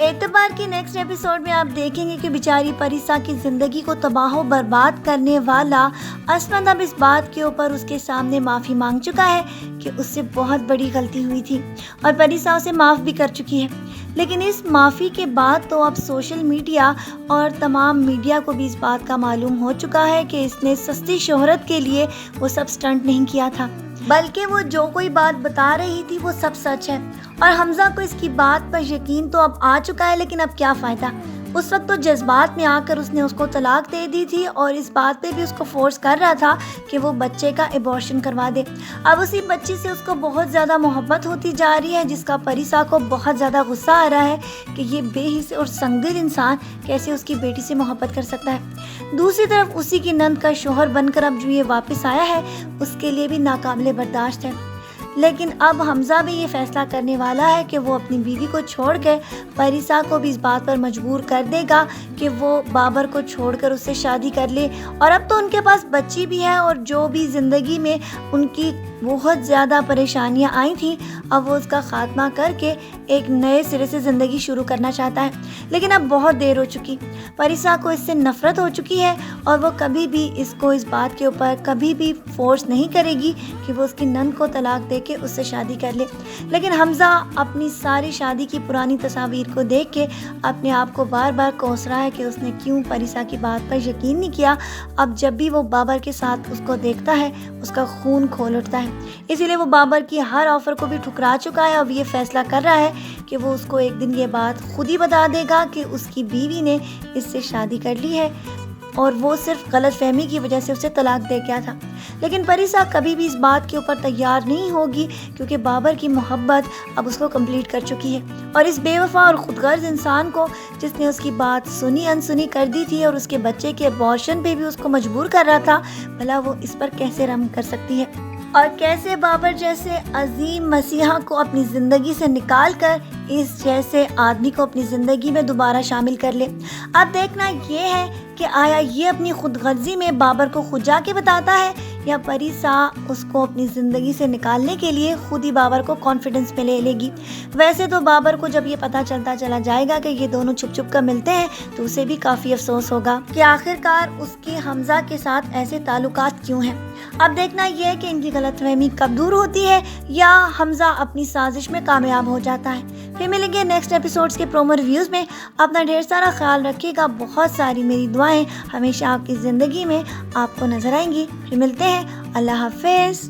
اعتبار کے next episode میں آپ دیکھیں گے کہ بیچاری پریسا کی زندگی کو تباہ و برباد کرنے والا عصمت اب اس بات کے اوپر اس کے سامنے معافی مانگ چکا ہے کہ اس سے بہت بڑی غلطی ہوئی تھی اور پریسا اسے معاف بھی کر چکی ہے. لیکن اس معافی کے بعد تو اب سوشل میڈیا اور تمام میڈیا کو بھی اس بات کا معلوم ہو چکا ہے کہ اس نے سستی شہرت کے لیے وہ سب سٹنٹ نہیں کیا تھا، بلکہ وہ جو کوئی بات بتا رہی تھی وہ سب سچ ہے. اور حمزہ کو اس کی بات پر یقین تو اب آ چکا ہے، لیکن اب کیا فائدہ. اس وقت تو جذبات میں آ کر اس نے اس کو طلاق دے دی تھی اور اس بات پہ بھی اس کو فورس کر رہا تھا کہ وہ بچے کا ایبورشن کروا دے. اب اسی بچی سے اس کو بہت زیادہ محبت ہوتی جا رہی ہے، جس کا پریسا کو بہت زیادہ غصہ آ رہا ہے کہ یہ بے حس اور سنگدل انسان کیسے اس کی بیٹی سے محبت کر سکتا ہے. دوسری طرف اسی کی نند کا شوہر بن کر اب جو یہ واپس آیا ہے اس کے لیے بھی ناقابل برداشت ہے. لیکن اب حمزہ بھی یہ فیصلہ کرنے والا ہے کہ وہ اپنی بیوی کو چھوڑ کے پریسا کو بھی اس بات پر مجبور کر دے گا کہ وہ بابر کو چھوڑ کر اس سے شادی کر لے. اور اب تو ان کے پاس بچی بھی ہے اور جو بھی زندگی میں ان کی بہت زیادہ پریشانیاں آئی تھیں اب وہ اس کا خاتمہ کر کے ایک نئے سرے سے زندگی شروع کرنا چاہتا ہے. لیکن اب بہت دیر ہو چکی، پریسا کو اس سے نفرت ہو چکی ہے اور وہ کبھی بھی اس کو اس بات کے اوپر کبھی بھی فورس نہیں کرے گی کہ وہ اس کی نند کو طلاق دے کے اس سے شادی کر لے. لیکن حمزہ اپنی ساری شادی کی پرانی تصاویر کو دیکھ کے اپنے آپ کو بار بار کوس رہا ہے کہ اس نے کیوں پریسا کی بات پر یقین نہیں کیا. اب جب بھی وہ بابر کے ساتھ اس کو دیکھتا ہے اس کا خون کھول اٹھتا ہے، اسی لیے وہ بابر کی ہر آفر کو بھی ٹھکرا چکا ہے. اب یہ فیصلہ کر رہا ہے کہ وہ اس کو ایک دن یہ بات خود ہی بتا دے گا کہ اس کی بیوی نے اس سے شادی کر لی ہے اور وہ صرف غلط فہمی کی وجہ سے اسے طلاق دے گیا تھا. لیکن پریسا کبھی بھی اس بات کے اوپر تیار نہیں ہوگی کیونکہ بابر کی محبت اب اس کو کمپلیٹ کر چکی ہے. اور اس بے وفا اور خود غرض انسان کو جس نے اس کی بات سنی انسنی کر دی تھی اور اس کے بچے کے ابارشن پہ بھی اس کو مجبور کر رہا تھا، بھلا وہ اس پر کیسے رحم کر سکتی ہے اور کیسے بابر جیسے عظیم مسیحا کو اپنی زندگی سے نکال کر اس جیسے آدمی کو اپنی زندگی میں دوبارہ شامل کر لے. اب دیکھنا یہ ہے کہ آیا یہ اپنی خود غرضی میں بابر کو خود جا کے بتاتا ہے یا پریسا اس کو اپنی زندگی سے نکالنے کے لیے خود ہی بابر کو کانفیڈنس میں لے گی. ویسے تو بابر کو جب یہ پتہ چلتا چلا جائے گا کہ یہ دونوں چھپ چھپ کر ملتے ہیں تو اسے بھی کافی افسوس ہوگا کہ آخرکار اس کی حمزہ کے ساتھ ایسے تعلقات کیوں ہیں. اب دیکھنا یہ ہے کہ ان کی غلط فہمی کب دور ہوتی ہے یا حمزہ اپنی سازش میں کامیاب ہو جاتا ہے. پھر ملیں گے نیکسٹ ایپیسوڈز کے پرومو ریویوز میں. اپنا ڈھیر سارا خیال رکھیے گا. بہت ساری میری دعائیں ہمیشہ آپ کی زندگی میں آپ کو نظر آئیں گی. پھر ملتے ہیں. اللہ حافظ.